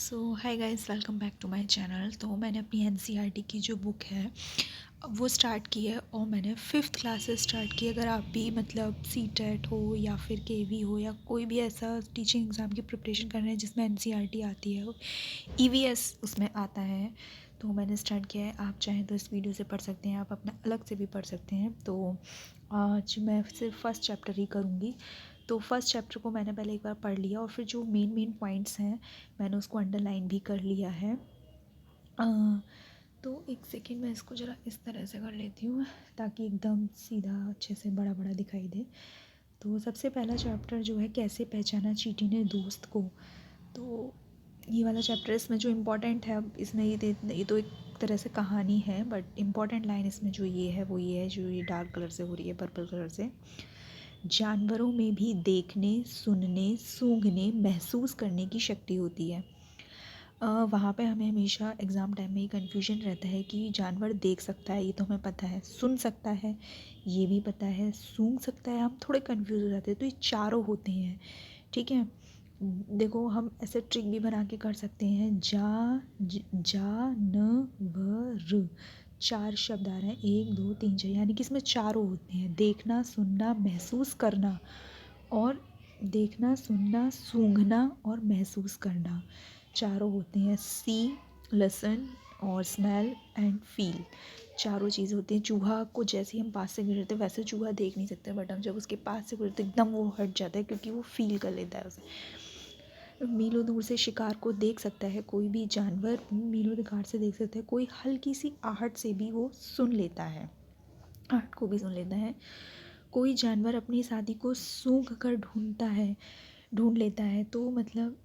So hi guys, welcome back to my channel. तो मैंने अपनी एनसीईआरटी की जो बुक है वो स्टार्ट की है और मैंने 5th क्लास से स्टार्ट की। अगर आप भी मतलब सीटेट हो या फिर केवी हो या कोई भी ऐसा टीचिंग एग्ज़ाम की प्रिपरेशन कर रहे हैं जिसमें एनसीईआरटी आती है, ईवीएस उसमें आता है, तो मैंने स्टार्ट किया है। आप चाहें तो इस वीडियो से पढ़ सकते हैं, आप अपना अलग से भी पढ़ सकते हैं। तो आज मैं सिर्फ फर्स्ट चैप्टर ही करूँगी। तो फर्स्ट चैप्टर को मैंने पहले एक बार पढ़ लिया और फिर जो मेन पॉइंट्स हैं मैंने उसको अंडरलाइन भी कर लिया है। तो एक सेकेंड मैं इसको ज़रा इस तरह से कर लेती हूँ ताकि एकदम सीधा अच्छे से बड़ा बड़ा दिखाई दे। तो सबसे पहला चैप्टर जो है, कैसे पहचाना चींटी ने दोस्त को। तो ये वाला चैप्टर इसमें जो इम्पोर्टेंट है, अब इसमें ये तो एक तरह से कहानी है, बट इम्पॉर्टेंट लाइन इसमें जो ये है वो ये है, जो ये डार्क कलर से हो रही है, पर्पल कलर से। जानवरों में भी देखने, सुनने, सूंघने, महसूस करने की शक्ति होती है। वहाँ पे हमें हमेशा एग्ज़ाम टाइम में ये कन्फ्यूजन रहता है कि जानवर देख सकता है, ये तो हमें पता है, सुन सकता है, ये भी पता है, सूंघ सकता है, हम थोड़े कन्फ्यूज़ हो जाते हैं। तो ये चारों होते हैं, ठीक है। देखो, हम ऐसे ट्रिक भी बना के कर सकते हैं। जा न व र, 4 शब्द आ रहे हैं, 1 2 3 4, यानी कि इसमें चारों होते हैं, देखना, सुनना, महसूस करना, और देखना, सुनना, सूंघना और महसूस करना, चारों होते हैं। सी, लसन और स्मेल एंड फील, चारों चीज़ होती हैं। चूहा को जैसे ही हम पास से गुजरते हैं वैसे चूहा देख नहीं सकते, बट हम जब उसके पास से गुजरते एकदम वो हट जाता है क्योंकि वो फील कर लेता है उसे। मीलों दूर से शिकार को देख सकता है, कोई भी जानवर मीलों दूर से देख सकता है। कोई हल्की सी आहट से भी वो सुन लेता है, आहट को भी सुन लेता है। कोई जानवर अपनी साथी को सूंघ कर ढूंढ लेता है। तो मतलब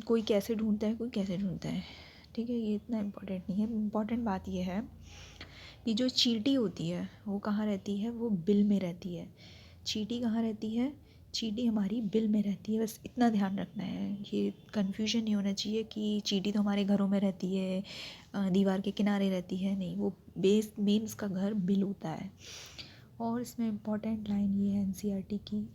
कोई कैसे ढूंढता है, कोई कैसे ढूंढता है, ठीक है। ये इतना इम्पोर्टेंट नहीं है। इम्पोर्टेंट बात ये है कि जो चींटी होती है वो कहाँ रहती है, वो बिल में रहती है। चींटी कहाँ रहती है, चींटी हमारी बिल में रहती है, बस इतना ध्यान रखना है। ये कन्फ्यूजन नहीं होना चाहिए कि चींटी तो हमारे घरों में रहती है, दीवार के किनारे रहती है, नहीं, वो मेन उसका घर बिल होता है। और इसमें इम्पॉर्टेंट लाइन ये है एनसीईआरटी की,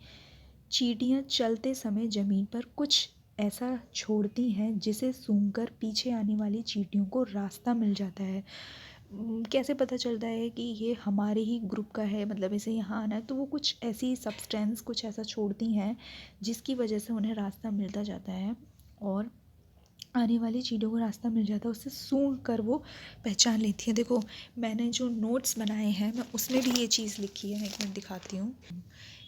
चींटियाँ चलते समय ज़मीन पर कुछ ऐसा छोड़ती हैं जिसे सूंघकर पीछे आने वाली चींटियों को रास्ता मिल जाता है। कैसे पता चलता है कि ये हमारे ही ग्रुप का है, मतलब इसे यहाँ आना है, तो वो कुछ ऐसी सब्सटेंस कुछ ऐसा छोड़ती हैं जिसकी वजह से उन्हें रास्ता मिलता जाता है और आने वाली चीज़ों को रास्ता मिल जाता है, उससे सूंघ कर वो पहचान लेती है। देखो, मैंने जो नोट्स बनाए हैं मैं उसमें भी ये चीज़ लिखी है, एक मिनट दिखाती हूँ।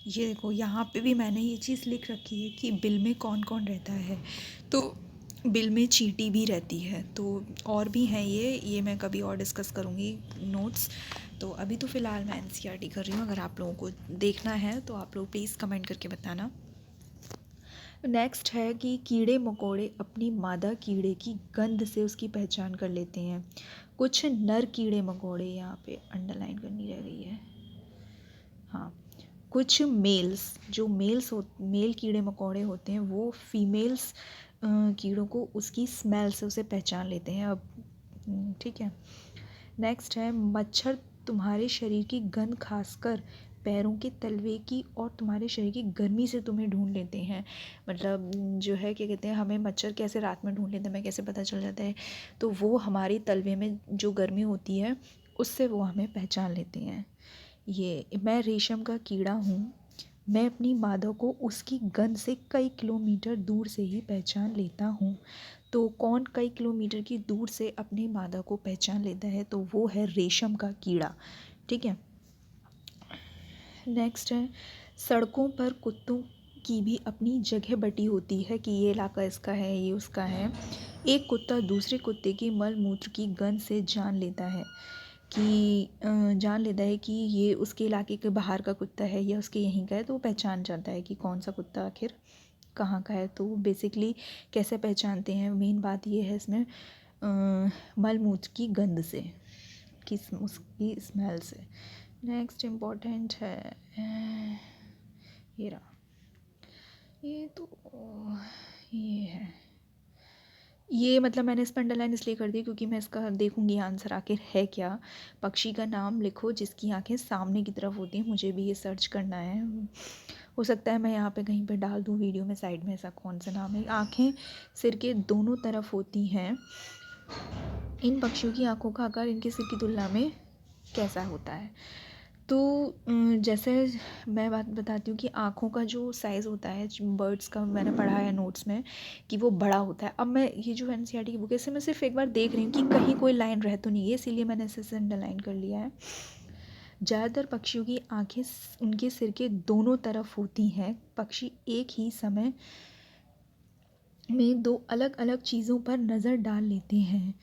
ये देखो, यहाँ पे भी मैंने ये चीज़ लिख रखी है कि बिल में कौन कौन रहता है। तो बिल में चींटी भी रहती है, तो और भी हैं ये मैं कभी और डिस्कस करूँगी नोट्स। तो अभी तो फ़िलहाल मैं एनसीईआरटी कर रही हूँ। अगर आप लोगों को देखना है तो आप लोग प्लीज़ कमेंट करके बताना। नेक्स्ट है कि कीड़े मकोड़े अपनी मादा कीड़े की गंध से उसकी पहचान कर लेते हैं। कुछ नर कीड़े मकोड़े, यहाँ पे अंडरलाइन करनी रह गई है, हाँ, कुछ मेल कीड़े मकोड़े होते हैं, वो फीमेल्स कीड़ों को उसकी स्मेल से उसे पहचान लेते हैं। अब ठीक है। नेक्स्ट है, मच्छर तुम्हारे शरीर की गंध, खासकर पैरों के तलवे की और तुम्हारे शरीर की गर्मी से तुम्हें ढूंढ लेते हैं। मतलब जो है, क्या कहते हैं, हमें मच्छर कैसे रात में ढूंढ लेते हैं, हमें कैसे पता चल जाता है, तो वो हमारी तलवे में जो गर्मी होती है उससे वो हमें पहचान लेते हैं। ये, मैं रेशम का कीड़ा हूँ, मैं अपनी मादा को उसकी गंध से कई किलोमीटर दूर से ही पहचान लेता हूँ। तो कौन कई किलोमीटर की दूर से अपनी मादा को पहचान लेता है, तो वो है रेशम का कीड़ा, ठीक है। नेक्स्ट है, सड़कों पर कुत्तों की भी अपनी जगह बटी होती है कि ये इलाका इसका है, ये उसका है। एक कुत्ता दूसरे कुत्ते की मल मूत्र की गंध से जान लेता है कि ये उसके इलाके के बाहर का कुत्ता है या उसके यहीं का है, तो वो पहचान जाता है कि कौन सा कुत्ता आखिर कहाँ का है। तो बेसिकली कैसे पहचानते हैं, मेन बात ये है इसमें, मल मूत्र की गंध से, कि उसकी स्मेल से। नेक्स्ट इम्पोर्टेंट है, ये रहा, ये तो ये है, ये मतलब मैंने इस पर अंडरलाइन इसलिए कर दी क्योंकि मैं इसका देखूंगी आंसर आखिर है क्या। पक्षी का नाम लिखो जिसकी आंखें सामने की तरफ होती हैं, मुझे भी ये सर्च करना है। हो सकता है मैं यहाँ पे कहीं पे डाल दूँ वीडियो में साइड में, ऐसा कौन सा नाम है। आँखें सिर के दोनों तरफ होती हैं। इन पक्षियों की आँखों का आकार इनके सिर की तुलना में कैसा होता है? तो जैसे मैं बात बताती हूँ कि आँखों का जो साइज़ होता है बर्ड्स का, मैंने पढ़ा है नोट्स में कि वो बड़ा होता है। अब मैं ये जो एनसीईआरटी की बुक है, इसे मैं सिर्फ एक बार देख रही हूँ कि कहीं कोई लाइन रह तो नहीं है, इसीलिए मैंने इसे अंडरलाइन कर लिया है। ज़्यादातर पक्षियों की आँखें उनके सिर के दोनों तरफ होती हैं। पक्षी एक ही समय में दो अलग अलग चीज़ों पर नज़र डाल लेते हैं।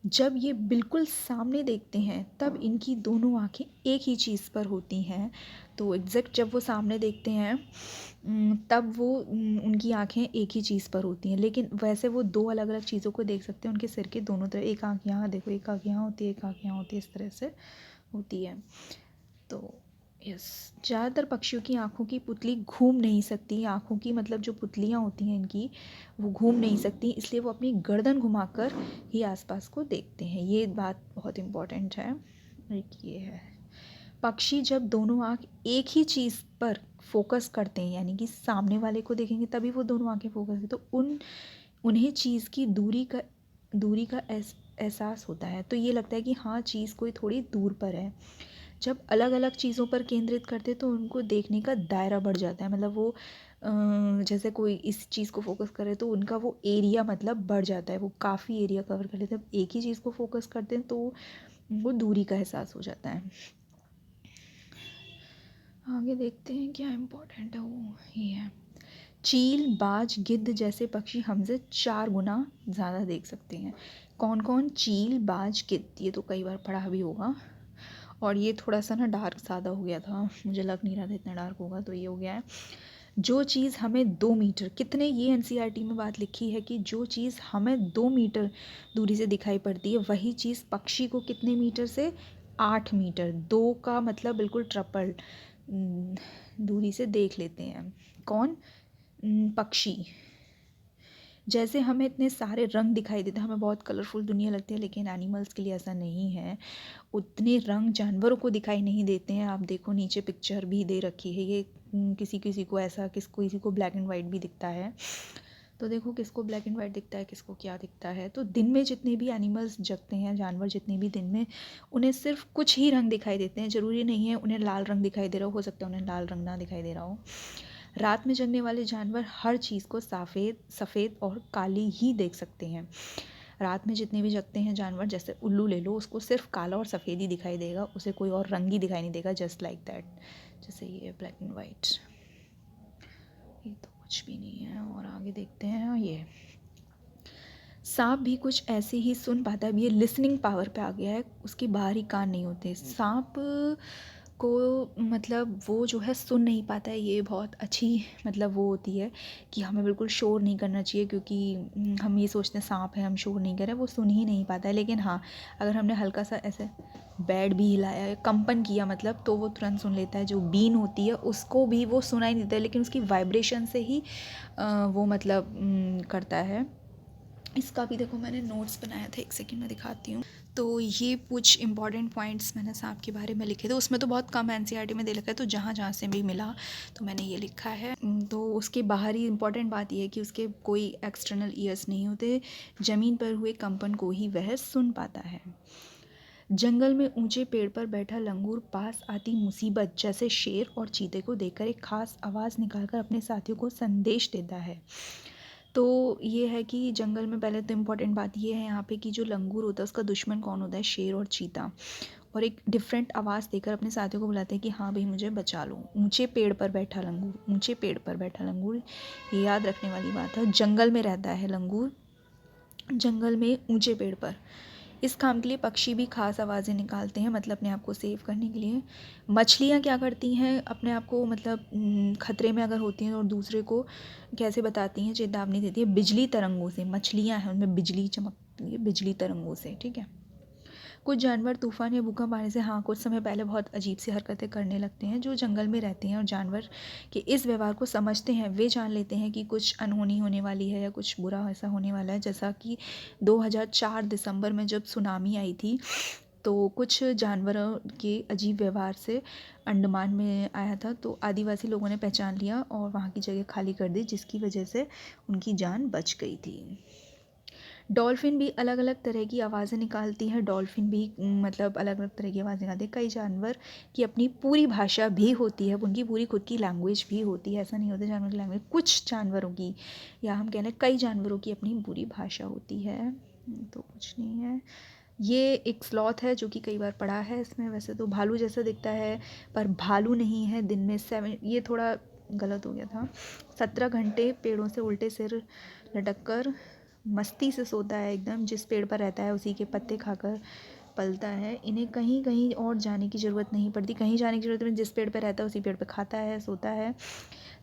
जब ये बिल्कुल सामने देखते हैं तब इनकी दोनों आँखें एक ही चीज़ पर होती हैं। तो एग्जैक्ट जब वो सामने देखते हैं तब वो उनकी आँखें एक ही चीज़ पर होती हैं, लेकिन वैसे वो दो अलग अलग चीज़ों को देख सकते हैं उनके सिर के दोनों तरफ। एक आँख यहाँ देखो, एक आँख यहाँ होती है, एक आँख यहाँ होती है, इस तरह से होती है। तो यस, ज़्यादातर पक्षियों की आँखों की पुतली घूम नहीं सकती। आँखों की मतलब जो पुतलियाँ होती हैं इनकी, वो घूम नहीं सकती, इसलिए वो अपनी गर्दन घुमाकर ही आसपास को देखते हैं। ये बात बहुत इम्पॉर्टेंट है। एक ये है, पक्षी जब दोनों आँख एक ही चीज़ पर फोकस करते हैं, यानी कि सामने वाले को देखेंगे तभी वो दोनों आँखें फोकस करें, तो उन्हें चीज़ की दूरी का एहसास होता है। तो ये लगता है कि हाँ, चीज़ कोई थोड़ी दूर पर है। जब अलग अलग चीज़ों पर केंद्रित करते तो उनको देखने का दायरा बढ़ जाता है। मतलब वो जैसे कोई इस चीज़ को फोकस करे तो उनका वो एरिया मतलब बढ़ जाता है, वो काफ़ी एरिया कवर कर लेते हैं। जब एक ही चीज़ को फोकस करते हैं तो उनको दूरी का एहसास हो जाता है। आगे देखते हैं क्या इम्पोर्टेंट है, वो ये है, चील, बाज, गिद्ध जैसे पक्षी हमसे 4 गुना ज़्यादा देख सकते हैं। कौन कौन? चील, बाज, गिद्ध। ये तो कई बार पढ़ा भी होगा। और ये थोड़ा सा ना डार्क ज़्यादा हो गया था, मुझे लग नहीं रहा था इतना डार्क होगा, तो ये हो गया है। जो चीज़ हमें 2 मीटर, कितने, ये एनसीईआरटी में बात लिखी है कि जो चीज़ हमें 2 मीटर दूरी से दिखाई पड़ती है, वही चीज़ पक्षी को कितने मीटर से? 8 मीटर। 2 का मतलब बिल्कुल ट्रिपल दूरी से देख लेते हैं। कौन? पक्षी। जैसे हमें इतने सारे रंग दिखाई देते हैं, हमें बहुत कलरफुल दुनिया लगती है, लेकिन एनिमल्स के लिए ऐसा नहीं है। उतने रंग जानवरों को दिखाई नहीं देते हैं। आप देखो नीचे पिक्चर भी दे रखी है, ये किसी किसी को ऐसा, किसी को ब्लैक एंड वाइट भी दिखता है। तो देखो किसको ब्लैक एंड वाइट दिखता है, किसको क्या दिखता है। तो दिन में जितने भी एनिमल्स जगते हैं, जानवर जितने भी दिन में, उन्हें सिर्फ कुछ ही रंग दिखाई देते हैं। ज़रूरी नहीं है उन्हें लाल रंग दिखाई दे रहा हो सकता है उन्हें लाल रंग ना दिखाई दे रहा हो। रात में जगने वाले जानवर हर चीज़ को सफ़ेद और काली ही देख सकते हैं। रात में जितने भी जगते हैं जानवर, जैसे उल्लू ले लो, उसको सिर्फ काला और सफ़ेद ही दिखाई देगा, उसे कोई और रंग ही दिखाई नहीं देगा, जस्ट लाइक दैट। जैसे ये ब्लैक एंड वाइट, ये तो कुछ भी नहीं है। और आगे देखते हैं, ये सांप भी कुछ ऐसे ही सुन पाता है। ये लिसनिंग पावर पे आ गया है, उसके बाहरी कान नहीं होते सांप को, मतलब वो जो है सुन नहीं पाता है। ये बहुत अच्छी मतलब वो होती है कि हमें बिल्कुल शोर नहीं करना चाहिए, क्योंकि हम ये सोचते हैं सांप है हम शोर नहीं कर रहे, वो सुन ही नहीं पाता है। लेकिन हाँ, अगर हमने हल्का सा ऐसे बेड भी हिलाया या कंपन किया मतलब, तो वो तुरंत सुन लेता है। जो बीन होती है उसको भी वो सुनाई नहीं देता है, लेकिन उसकी वाइब्रेशन से ही वो मतलब करता है। इसका भी देखो मैंने नोट्स बनाया था, एक सेकंड में दिखाती हूँ। तो ये कुछ इंपॉर्टेंट पॉइंट्स मैंने सांप के बारे में लिखे थे, उसमें तो बहुत कम एनसीईआरटी में दे रखा है, तो जहाँ जहाँ से भी मिला तो मैंने ये लिखा है। तो उसके बाहरी इंपॉर्टेंट बात ये है कि उसके कोई एक्सटर्नल ईयर्स नहीं होते, ज़मीन पर हुए कंपन को ही वह सुन पाता है। जंगल में ऊंचे पेड़ पर बैठा लंगूर पास आती मुसीबत जैसे शेर और चीते को देखकर एक खास आवाज़ निकालकर अपने साथियों को संदेश देता है। तो ये है कि जंगल में, पहले तो इम्पॉर्टेंट बात ये है यहाँ पे कि जो लंगूर होता है उसका दुश्मन कौन होता है? शेर और चीता। और एक डिफरेंट आवाज़ देकर अपने साथियों को बुलाते हैं कि हाँ भाई मुझे बचा लो। ऊंचे पेड़ पर बैठा लंगूर, ऊंचे पेड़ पर बैठा लंगूर, ये याद रखने वाली बात है। जंगल में रहता है लंगूर, जंगल में ऊंचे पेड़ पर। इस काम के लिए पक्षी भी खास आवाज़ें निकालते हैं, मतलब अपने आप को सेव करने के लिए। मछलियाँ क्या करती हैं अपने आप को, मतलब ख़तरे में अगर होती हैं और दूसरे को कैसे बताती हैं, चेतावनी देती है? बिजली तरंगों से। मछलियाँ हैं उनमें बिजली चमकती है, बिजली तरंगों से, ठीक है। कुछ जानवर तूफान या भूकंप आने से हाँ कुछ समय पहले बहुत अजीब सी हरकतें करने लगते हैं। जो जंगल में रहते हैं और जानवर के इस व्यवहार को समझते हैं, वे जान लेते हैं कि कुछ अनहोनी होने वाली है या कुछ बुरा ऐसा होने वाला है। जैसा कि 2004 दिसंबर में जब सुनामी आई थी, तो कुछ जानवरों के अजीब व्यवहार से अंडमान में आया था, तो आदिवासी लोगों ने पहचान लिया और वहाँ की जगह खाली कर दी, जिसकी वजह से उनकी जान बच गई थी। डॉल्फिन भी अलग अलग तरह की आवाज़ें निकालती हैं। डॉल्फिन भी मतलब अलग अलग तरह की आवाज़ निकालती है। कई जानवर की अपनी पूरी भाषा भी होती है, उनकी पूरी खुद की लैंग्वेज भी होती है। ऐसा नहीं होता जानवर की लैंग्वेज, कुछ जानवरों की, या हम कह लें कई जानवरों की अपनी पूरी भाषा होती है। तो कुछ नहीं है। ये एक स्लॉथ है जो कि कई बार पढ़ा है इसमें। वैसे तो भालू जैसा दिखता है, पर भालू नहीं है। दिन में 7, ये थोड़ा गलत हो गया था, 17 घंटे पेड़ों से उल्टे सिर लटक कर मस्ती से सोता है एकदम। जिस पेड़ पर रहता है उसी के पत्ते खाकर पलता है। इन्हें कहीं कहीं और जाने की ज़रूरत नहीं पड़ती, कहीं जाने की ज़रूरत नहीं। जिस पेड़ पर रहता है उसी पेड़ पर खाता है, सोता है।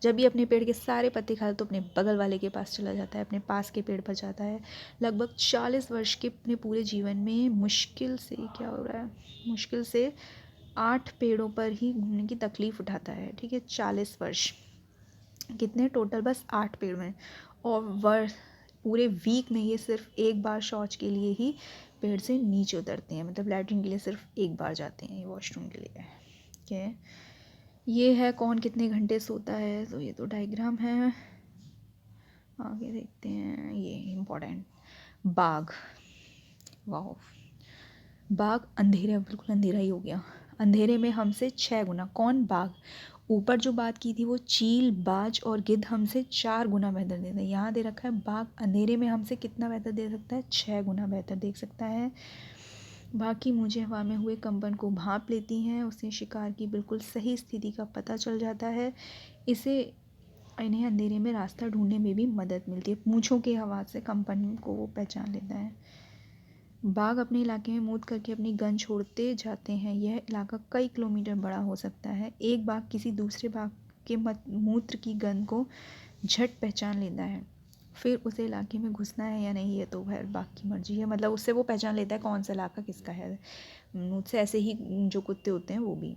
जब भी अपने पेड़ के सारे पत्ते खाता है तो अपने बगल वाले के पास चला जाता है, अपने पास के पेड़ पर जाता है। लगभग 40 वर्ष के अपने पूरे जीवन में मुश्किल से, क्या हो रहा है, मुश्किल से 8 पेड़ों पर ही घूमने की तकलीफ़ उठाता है। ठीक है, 40 वर्ष कितने टोटल, बस 8 पेड़ में। और पूरे वीक में ये सिर्फ एक बार शौच के लिए ही पेड़ से नीचे उतरते हैं, मतलब लैट्रिन के लिए सिर्फ एक बार जाते हैं, ये वॉशरूम के लिए। ठीक है, ये है कौन कितने घंटे सोता है। तो ये तो डायग्राम है, आगे देखते हैं। ये इम्पोर्टेंट, बाघ। वाह, बाघ अंधेरे, बिल्कुल अंधेरा ही हो गया। अंधेरे में हमसे 6 गुना। कौन? बाघ। ऊपर जो बात की थी वो चील, बाज और गिद्ध हमसे 4 गुना बेहतर देते हैं। यहाँ दे रखा है बाघ अंधेरे में हमसे कितना बेहतर दे सकता है, 6 गुना बेहतर देख सकता है। बाकी मुझे हवा में हुए कंपन को भांप लेती हैं, उसे शिकार की बिल्कुल सही स्थिति का पता चल जाता है। इन्हें अंधेरे में रास्ता ढूंढने में भी मदद मिलती है। पूंछों की आवाज़ से कंपन को वो पहचान लेता है। बाघ अपने इलाके में मूत्र करके अपनी गंध छोड़ते जाते हैं। यह इलाका कई किलोमीटर बड़ा हो सकता है। एक बाघ किसी दूसरे बाघ के मूत्र की गंध को झट पहचान लेता है। फिर उसे इलाके में घुसना है या नहीं, ये तो खैर बाघ की मर्जी है। मतलब उससे वो पहचान लेता है कौन सा इलाका किसका है। मुझसे ऐसे ही जो कुत्ते होते हैं वो भी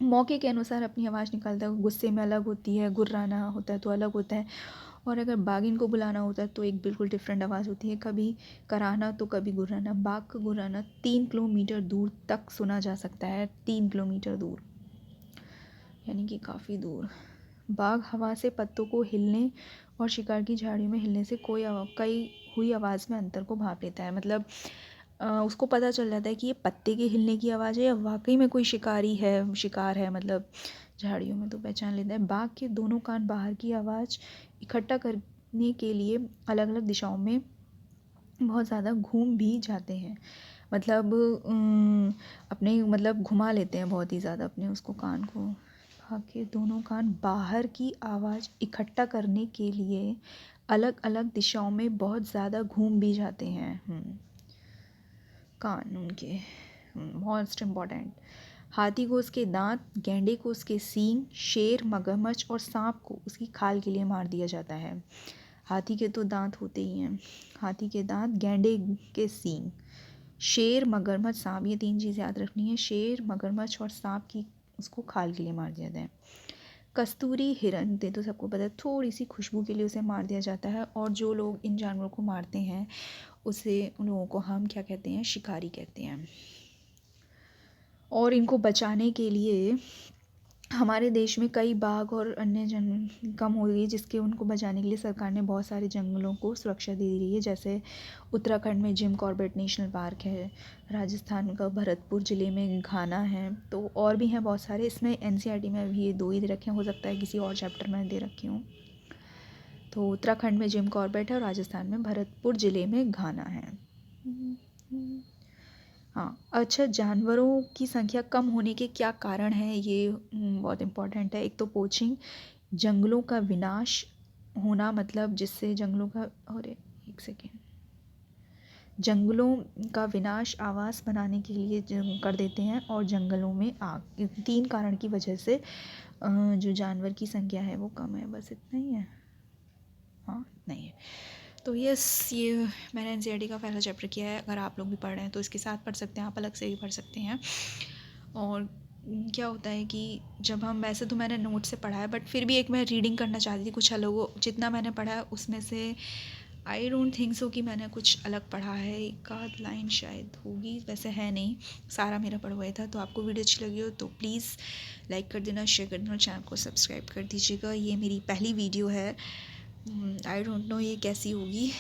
मौके के अनुसार अपनी आवाज़ निकालता है। गुस्से में अलग होती है, गुर्राना होता है तो अलग होता है, और अगर बाघिन को बुलाना होता है तो एक बिल्कुल डिफरेंट आवाज़ होती है। कभी कराहना तो कभी गुर्राना। बाघ का गुर्राना 3 किलोमीटर दूर तक सुना जा सकता है, 3 किलोमीटर दूर, यानी कि काफ़ी दूर। बाघ हवा से पत्तों को हिलने और शिकार की झाड़ियों में हिलने से कई हुई आवाज़ में अंतर को भांप लेता है। मतलब उसको पता चल जाता है कि ये पत्ते के हिलने की आवाज़ है या वाकई में कोई शिकार है, मतलब झाड़ियों में, तो पहचान लेता है। बाघ के दोनों कान बाहर की आवाज़ इकट्ठा करने के लिए अलग अलग दिशाओं में बहुत ज़्यादा घूम भी जाते हैं। मतलब अपने मतलब घुमा लेते हैं बहुत ही ज़्यादा अपने उसको, कान को। बाघ के दोनों कान बाहर की आवाज़ इकट्ठा करने के लिए अलग अलग दिशाओं में बहुत ज़्यादा घूम भी जाते हैं। कान उनके मोस्ट इम्पॉर्टेंट। हाथी को उसके दांत, गैंडे को उसके सींग, शेर, मगरमच्छ और सांप को उसकी खाल के लिए मार दिया जाता है। हाथी के तो दांत होते ही हैं, हाथी के दांत, गैंडे के सींग, शेर, मगरमच्छ, सांप, ये 3 चीज़ याद रखनी है। शेर, मगरमच्छ और सांप की उसको खाल के लिए मार दिया जाता है। कस्तूरी हिरन दे तो सबको पता है, थोड़ी सी खुशबू के लिए उसे मार दिया जाता है। और जो लोग इन जानवरों को मारते हैं उन लोगों को हम क्या कहते हैं, शिकारी कहते हैं। और इनको बचाने के लिए हमारे देश में कई बाघ और अन्य जानवर कम हो गई, जिसके उनको बचाने के लिए सरकार ने बहुत सारे जंगलों को सुरक्षा दे दी है। जैसे उत्तराखंड में जिम कॉर्बेट नेशनल पार्क है, राजस्थान का भरतपुर ज़िले में घाना है, तो और भी हैं बहुत सारे। इसमें एनसीईआरटी में भी ये 2 ही दे रखे हैं, हो सकता है किसी और चैप्टर में दे रखी हूँ। तो उत्तराखंड में जिम कॉर्बेट है और राजस्थान में भरतपुर ज़िले में घाना है। हाँ, अच्छा, जानवरों की संख्या कम होने के क्या कारण हैं, ये बहुत इम्पोर्टेंट है। एक तो पोचिंग, जंगलों का विनाश होना, मतलब जिससे जंगलों का, अरे एक सेकेंड, जंगलों का विनाश आवास बनाने के लिए कर देते हैं, और जंगलों में आग। 3 कारण की वजह से जो जानवर की संख्या है वो कम है। बस इतना ही है, हाँ नहीं है। तो यस, ये मैंने एनसीईआरटी का पहला चैप्टर किया है। अगर आप लोग भी पढ़ रहे हैं तो इसके साथ पढ़ सकते हैं, आप अलग से भी पढ़ सकते हैं। और क्या होता है कि जब हम, वैसे तो मैंने नोट से पढ़ा है, बट फिर भी एक मैं रीडिंग करना चाहती थी कुछ अलग हो। जितना मैंने पढ़ा है उसमें से आई डोंट थिंक सो कि मैंने कुछ अलग पढ़ा है, एक आध लाइन शायद होगी, वैसे है नहीं, सारा मेरा पढ़ा हुआ था। तो आपको वीडियो अच्छी लगी हो तो प्लीज़ लाइक कर देना, शेयर कर देना, चैनल को सब्सक्राइब कर दीजिएगा। ये मेरी पहली वीडियो है, आई डोंट नो ये कैसी होगी,